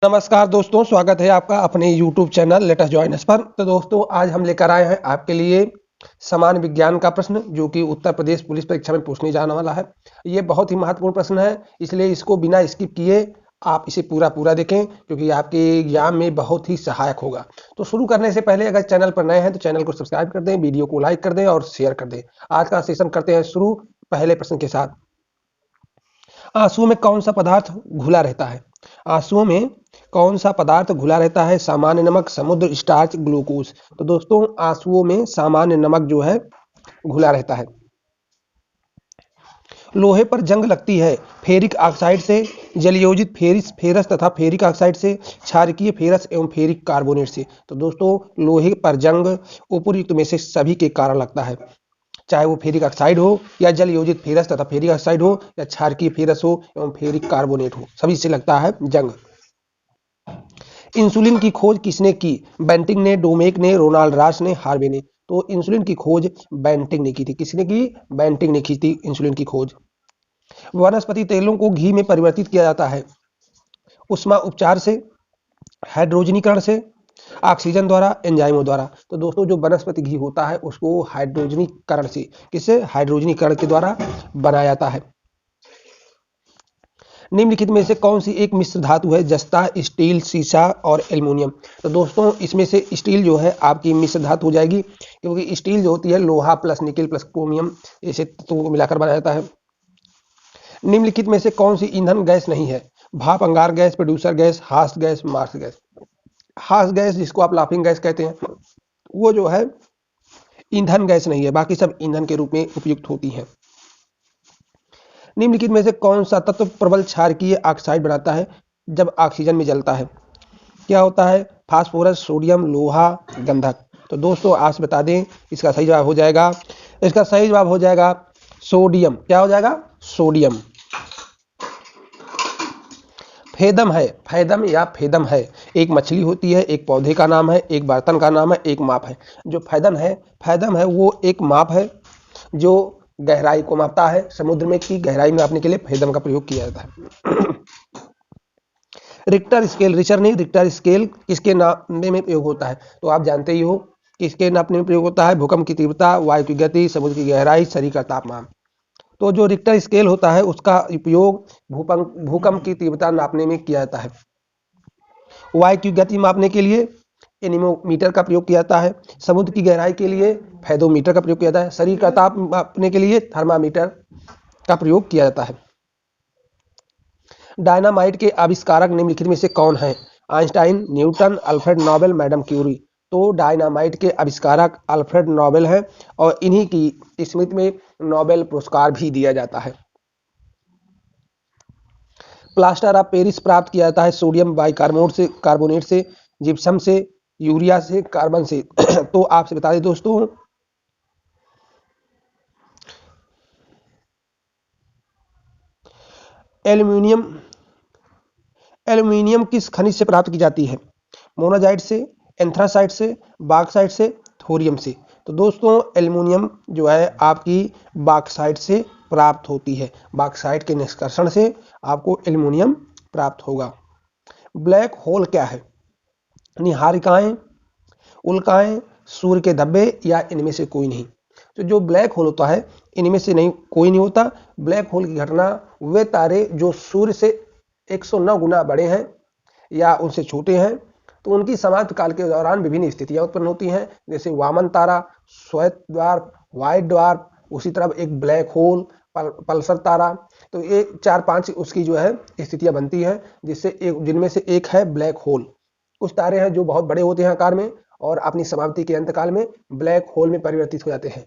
नमस्कार दोस्तों, स्वागत है आपका अपने YouTube channel let us join us पर। तो दोस्तों आज हम लेकर आए हैं आपके लिए सामान्य विज्ञान का प्रश्न जो कि उत्तर प्रदेश पुलिस परीक्षा में पूछने जाने वाला है। ये बहुत ही महत्वपूर्ण प्रश्न है, इसलिए इसको बिना स्किप किए आप इसे पूरा देखें क्योंकि आपके एग्जाम में बहुत ही सहायक होगा। तो शुरू करने से पहले अगर चैनल पर नए हैं तो चैनल को सब्सक्राइब कर दें, वीडियो को लाइक कर दें और शेयर कर दें। आज का सेशन करते हैं शुरू पहले प्रश्न के साथ। आंसुओं में कौन सा पदार्थ घुला रहता है? आंसुओं में कौन सा पदार्थ घुला रहता है? सामान्य नमक, समुद्र, स्टार्च, ग्लूकोज। तो दोस्तों आंसुओं में सामान्य नमक जो है घुला रहता है। लोहे पर जंग लगती है फेरिक ऑक्साइड से, जलयोजित फेरस तथा फेरिक ऑक्साइड से, क्षारकीय फेरस एवं फेरिक कार्बोनेट से। तो दोस्तों लोहे पर जंग उपयुक्त में से सभी के कारण लगता है, चाहे वो फेरिक ऑक्साइड हो या जल योजित फेरस तथा फेरिक ऑक्साइड हो या क्षारकीय फेरस हो एवं फेरिक कार्बोनेट हो, सभी से लगता है जंग। इंसुलिन की खोज किसने की? बेंटिंग ने, डोमेक ने, रोनाल्ड रॉस ने, हार्वे ने। तो इंसुलिन की खोज बेंटिंग ने की थी। किसने की? बेंटिंग ने की थी इंसुलिन की खोज। वनस्पति तेलों को घी में परिवर्तित किया जाता है उष्मा उपचार से, हाइड्रोजनीकरण से, ऑक्सीजन द्वारा, एंजाइमों द्वारा। तो दोस्तों जो वनस्पति घी होता है उसको हाइड्रोजनीकरण से, किससे? हाइड्रोजनीकरण के द्वारा बनाया जाता है। निम्नलिखित में से कौन सी एक मिश्र धातु है? जस्ता, स्टील, सीसा और एल्युमिनियम। तो दोस्तों इसमें से स्टील जो है आपकी मिश्र धातु हो जाएगी क्योंकि स्टील जो होती है लोहा प्लस निकेल प्लस क्रोमियम ऐसे तत्वों को मिलाकर बनाया जाता है। निम्नलिखित में से कौन सी ईंधन गैस नहीं है? भाप, अंगार गैस, प्रोड्यूसर गैस, हास गैस, मार्स गैस। हास गैस जिसको आप लाफिंग गैस कहते हैं वो जो है ईंधन गैस नहीं है, बाकी सब ईंधन के रूप में उपयुक्त होती हैं। निम्नलिखित में से कौन सा तत्व प्रबल क्षारकीय ऑक्साइड बनाता है जब ऑक्सीजन में जलता है? क्या होता है? फास्फोरस, सोडियम, लोहा, गंधक। तो दोस्तों आपसे बता दें इसका सही जवाब हो जाएगा सोडियम। क्या हो जाएगा? सोडियम। फेदम है, एक मछली होती है, एक पौधे का नाम है, एक बर्तन का नाम है, एक माप है। जो फैदम है वो एक माप है जो गहराई को मापता है। समुद्र में की गहराई मापने के लिए फेदम का प्रयोग किया जाता है। रिक्टर स्केल किसके नापने में प्रयोग होता है? तो आप जानते ही हो किसके नापने में प्रयोग होता है? भूकंप की तीव्रता, वायु की गति, समुद्र की गहराई, शरीर का तापमान। तो जो रिक्टर स्केल होता है उसका उपयोग भूकंप की तीव्रता नापने में किया जाता है। वायु की गति मापने के लिए एनीमोमीटर का प्रयोग किया जाता है। समुद्र की गहराई के लिए फेदोमीटर का प्रयोग किया जाता है। शरीर का ताप मापने के लिए थर्मामीटर का प्रयोग किया जाता है। डायनामाइट के आविष्कारक निम्नलिखित में से कौन है? Einstein, Newton, Alfred Nobel, madam Curie. तो डायनामाइट के आविष्कारक अल्फ्रेड नोबेल हैं और इन्हीं की स्मृति में नोबेल पुरस्कार भी दिया जाता है। प्लास्टर ऑफ पेरिस प्राप्त किया जाता है सोडियम बाइकार्बोनेट से, जिप्सम से, यूरिया से, कार्बन से। तो आपसे बता दें दोस्तों एल्यूमिनियम किस खनिज से प्राप्त की जाती है? मोनाजाइट से, एंथ्रासाइट से, बॉक्साइट से, थोरियम से। तो दोस्तों एल्यूमिनियम जो है आपकी बॉक्साइट से प्राप्त होती है। बॉक्साइट के निष्कर्षण से आपको एल्यूमिनियम प्राप्त होगा। ब्लैक होल क्या है? निहारिकाएं, उल्काएं, सूर्य के धब्बे या इनमें से कोई नहीं। तो जो ब्लैक होल होता है इनमें से नहीं कोई नहीं होता। ब्लैक होल की घटना वे तारे जो सूर्य से 109 गुना बड़े हैं या उनसे छोटे हैं तो उनकी समाप्ति काल के दौरान विभिन्न स्थितियां उत्पन्न होती हैं, जैसे वामन तारा, श्वेत द्वार, व्हाइट द्वार, उसी तरह एक ब्लैक होल, पल्सर तारा। तो ये 4-5 उसकी जो है स्थितियां बनती हैं जिनमें से एक है ब्लैक होल। कुछ तारे हैं जो बहुत बड़े होते हैं आकार में और अपनी समाप्ति के अंतकाल में ब्लैक होल में परिवर्तित हो जाते हैं।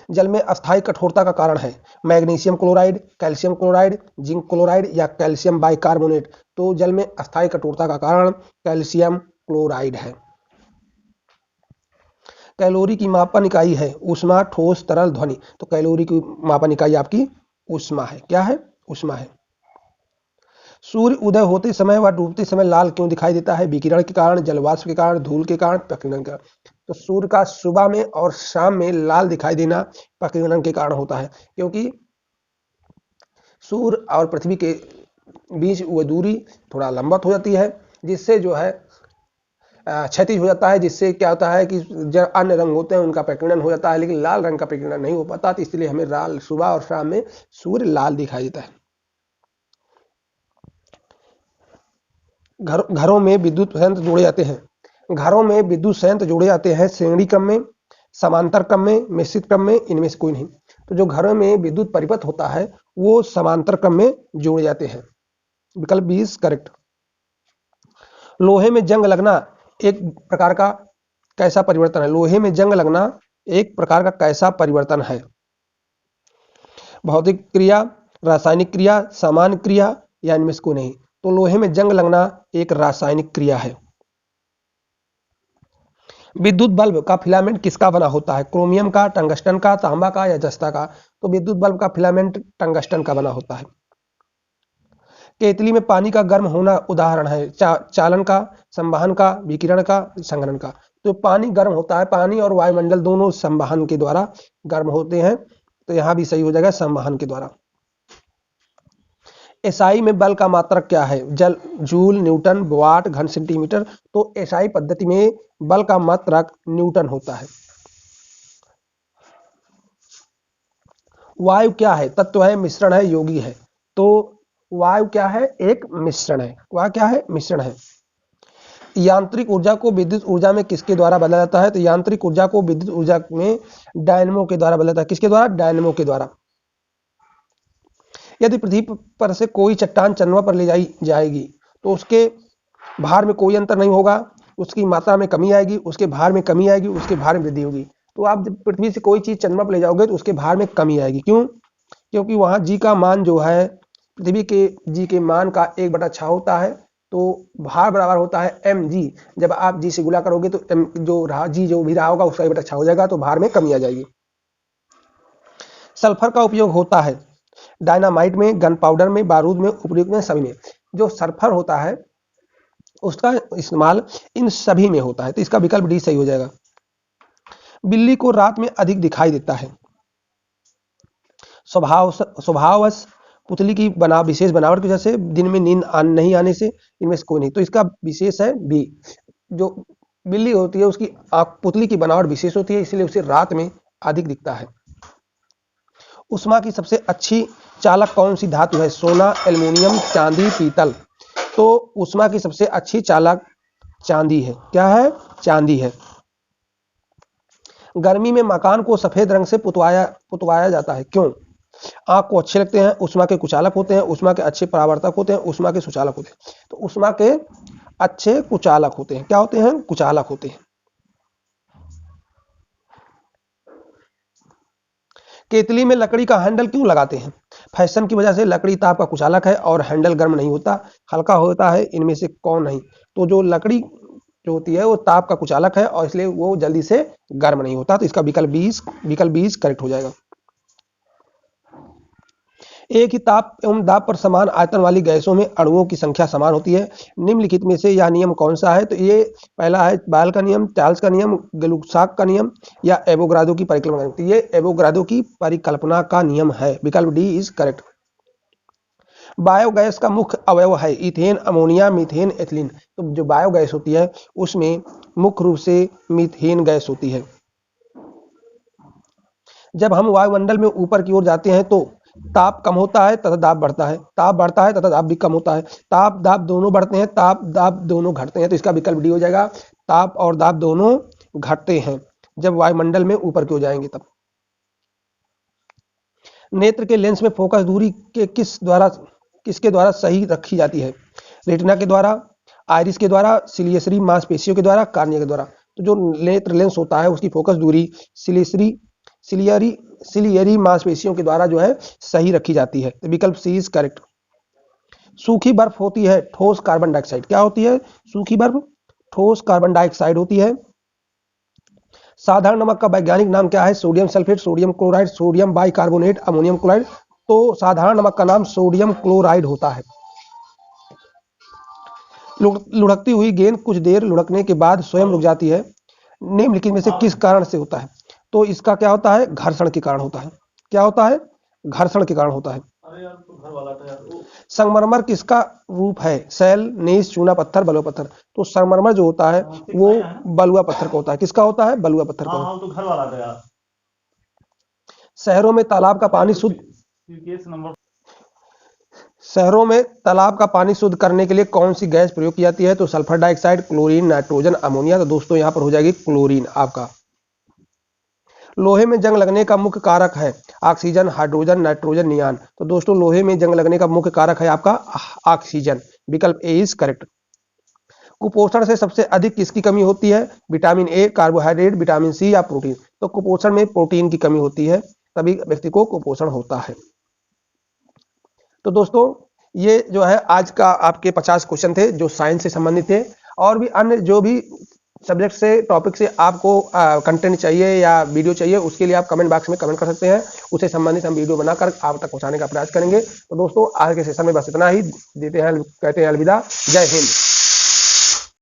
जल में अस्थायी कठोरता का कारण है magnesium chloride, calcium chloride, zinc chloride या कैल्शियम बाइकार्बोनेट। तो जल में अस्थायी कठोरता का कारण कैल्शियम क्लोराइड है। कैलोरी की मापन इकाई है ऊष्मा, ठोस, तरल, ध्वनि। तो कैलोरी की मापन इकाई आपकी ऊष्मा है। क्या है? ऊष्मा है। सूर्य उदय होते समय व डूबते समय लाल क्यों दिखाई देता है? विकिरण के कारण, जलवाष्प के कारण, धूल के कारण, प्रकीर्णन के कारण। तो सूर्य का सुबह में और शाम में लाल दिखाई देना प्रकीर्णन के कारण होता है, क्योंकि सूर्य और पृथ्वी के बीच वह दूरी थोड़ा लंबत हो जाती है, जिससे जो है क्षतिज हो जाता है, जिससे क्या होता है कि जो अन्य रंग होते हैं उनका प्रकीर्णन हो जाता है, लेकिन लाल रंग का प्रकीर्णन नहीं हो पाता। तो इसलिए हमें लाल सुबह और शाम में सूर्य लाल दिखाई देता है। घरों में विद्युत संयंत्र जोड़े जाते हैं। घरों में विद्युत संयंत्र जोड़े जाते हैं श्रेणी क्रम में, समांतर क्रम में, मिश्रित क्रम में, इनमें से कोई नहीं। तो जो घरों में विद्युत परिपथ होता है वो समांतर क्रम में जोड़े जाते हैं। विकल्प 20 करेक्ट। लोहे में जंग लगना एक प्रकार का कैसा परिवर्तन है? लोहे में जंग लगना एक प्रकार का कैसा परिवर्तन है? भौतिक क्रिया, रासायनिक क्रिया, सामान्य क्रिया या इनमें से कोई नहीं। तो लोहे में जंग लगना एक रासायनिक क्रिया है। विद्युत बल्ब का फिलामेंट किसका बना होता है? क्रोमियम का, टंगस्टन का, तांबा का या जस्ता का? तो विद्युत बल्ब का फिलामेंट टंगस्टन का बना होता है। केतली में पानी का गर्म होना उदाहरण है चालन का, संवहन का, विकिरण का, संघनन का। तो पानी गर्म होता है, पानी और वायुमंडल दोनों संवहन के द्वारा गर्म होते हैं। तो यहां भी सही हो जाएगा संवहन के द्वारा। एसआई में बल का मात्रक क्या है? जूल, न्यूटन, वाट, घन सेंटीमीटर। तो एसआई पद्धति में बल का मात्रक न्यूटन होता है। वायु क्या है? तत्व है, मिश्रण है, योगी है? तो वायु क्या है? एक मिश्रण है। वायु क्या है? मिश्रण है। यांत्रिक ऊर्जा को विद्युत ऊर्जा में किसके द्वारा बदला जाता है? तो यांत्रिक ऊर्जा को विद्युत ऊर्जा में डायनेमो के द्वारा बदला जाता है। किसके द्वारा? डायनेमो के द्वारा। यदि पृथ्वी पर से कोई चट्टान चंद्रमा पर ले जाई जाएगी तो उसके भार में कोई अंतर नहीं होगा, उसकी मात्रा में कमी आएगी, उसके भार में कमी आएगी, उसके भार में वृद्धि होगी। तो आप जब पृथ्वी से कोई चीज चंद्रमा पर ले जाओगे तो उसके भार में कमी आएगी। क्यों? क्योंकि वहां जी का मान जो है पृथ्वी के जी के मान का 1/6 होता है, तो भार बराबर होता है mg। जब आप जी से गुणा करोगे तो m जो रहा जी जो भी रहा होगा उसका 1/6 हो जाएगा, तो भार में कमी आ जाएगी। सल्फर का उपयोग होता है डायनामाइट में, गन पाउडर में, बारूद में, उपयुक्त में, सभी में। जो सल्फर होता है उसका इस्तेमाल इन सभी में होता है। तो इसका विकल्प डी सही हो जाएगा। बिल्ली को रात में अधिक दिखाई देता है स्वभाववश, पुतली की विशेष बनावट की वजह से, दिन में नींद नहीं आने से, इनमें से कोई नहीं। तो इसका विशेष है बी। जो बिल्ली होती है उसकी पुतली की बनावट विशेष होती है, इसलिए उसे रात में अधिक दिखता है। उष्मा की सबसे अच्छी चालक कौन सी धातु है? सोना, एल्युमिनियम, चांदी, पीतल। तो उष्मा की सबसे अच्छी चालक चांदी है। क्या है? चांदी है। गर्मी में मकान को सफेद रंग से पुतवाया जाता है। क्यों? आंख को अच्छे लगते हैं, उष्मा के कुचालक होते हैं, उष्मा के अच्छे परावर्तक होते हैं, उष्मा के सुचालक होते हैं। तो उष्मा के अच्छे कुचालक होते हैं। क्या होते हैं? कुचालक होते हैं। केतली में लकड़ी का हैंडल क्यों लगाते हैं? फैशन की वजह से, लकड़ी ताप का कुचालक है और हैंडल गर्म नहीं होता, हल्का होता है, इनमें से कौन नहीं? तो जो लकड़ी जो होती है वो ताप का कुचालक है और इसलिए वो जल्दी से गर्म नहीं होता। तो इसका विकल्प 20 करेक्ट हो जाएगा। एक ही ताप एवं दाब पर समान आयतन वाली गैसों में अणुओं की संख्या समान होती है। निम्नलिखित में से यह नियम कौन सा है? तो ये पहला है बायल का नियम, चार्ल्स का नियम, गलुसाक का नियम या एवोगाड्रो की परिकल्पना। तो ये एवोगाड्रो की परिकल्पना का नियम है। विकल्प डी इज करेक्ट। बायोगैस का मुख्य अवयव है इथेन, अमोनिया, मीथेन, एथिलीन। तो जो बायोगैस होती है उसमें मुख्य रूप से मीथेन गैस होती है। जब हम वायुमंडल में ऊपर की ओर जाते हैं तो ताप कम होता है तथा दाब बढ़ता है, ताप बढ़ता है तथा दाब भी कम होता है। ताप दाब दोनों बढ़ते हैं, ताप दाब दोनों घटते हैं। तो इसका विकल्प डी हो जाएगा। ताप और दाब दोनों घटते हैं जब वायुमंडल में ऊपर की ओर जाएंगे तब। नेत्र के लेंस में फोकस दूरी के किसके द्वारा सही रखी जाती है? रेटिना के द्वारा, आइरिस के द्वारा, सिलियरी मांसपेशियों के द्वारा, कार्निया के द्वारा। तो जो नेत्र लेंस होता है उसकी फोकस दूरी सिलियरी मांसपेशियों के द्वारा जो है सही रखी जाती है। तो विकल्प सी इज करेक्ट। सूखी बर्फ होती है ठोस कार्बन डाइऑक्साइड। क्या होती है? सूखी बर्फ ठोस कार्बन डाइऑक्साइड होती है। साधारण नमक का वैज्ञानिक नाम क्या है? Sodium sulphate, sodium chloride, sodium bicarbonate, ammonium chloride. तो साधारण नमक का नाम सोडियम क्लोराइड होता है। लुढ़कती हुई गेंद कुछ देर लुढ़कने के बाद स्वयं रुक जाती है, निम्नलिखित में से किस कारण से होता है? तो इसका क्या होता है? घर्षण के कारण होता है। क्या होता है? घर्षण के कारण होता है। अरे यार तो घर वाला था यार वो। संगमरमर किसका रूप है? शैल, नीस, चूना पत्थर, बलुआ पत्थर। तो संगमरमर जो होता है वो बलुआ पत्थर का होता है। किसका होता है? बलुआ पत्थर का। हाँ तो घर वाला था यार। शहरों में तालाब का पानी शुद्ध केस नंबर। शहरों में तालाब का पानी शुद्ध करने के लिए कौन सी गैस प्रयोग की जाती है? तो sulphur dioxide, chlorine, nitrogen, ammonia. तो दोस्तों यहाँ पर हो जाएगी क्लोरीन आपका। लोहे में जंग लगने का मुख्य कारक है ऑक्सीजन, हाइड्रोजन, नाइट्रोजन, नियान। तो दोस्तों लोहे में जंग लगने का मुख्य कारक है आपका ऑक्सीजन। विकल्प ए इज करेक्ट। कुपोषण से सबसे अधिक किसकी कमी होती है? Vitamin A, carbohydrate, vitamin C या प्रोटीन। तो कुपोषण में प्रोटीन की कमी होती है, तभी व्यक्ति को कुपोषण होता है। तो दोस्तों ये जो है आज का आपके 50 क्वेश्चन थे जो साइंस से संबंधित थे। और भी अन्य जो भी सब्जेक्ट से टॉपिक से आपको कंटेंट चाहिए या वीडियो चाहिए उसके लिए आप कमेंट बॉक्स में कमेंट कर सकते हैं। उससे संबंधित हम वीडियो बनाकर आप तक पहुंचाने का प्रयास करेंगे। तो दोस्तों आज के सेशन में बस इतना ही। देते हैं कहते हैं अलविदा। जय हिंद।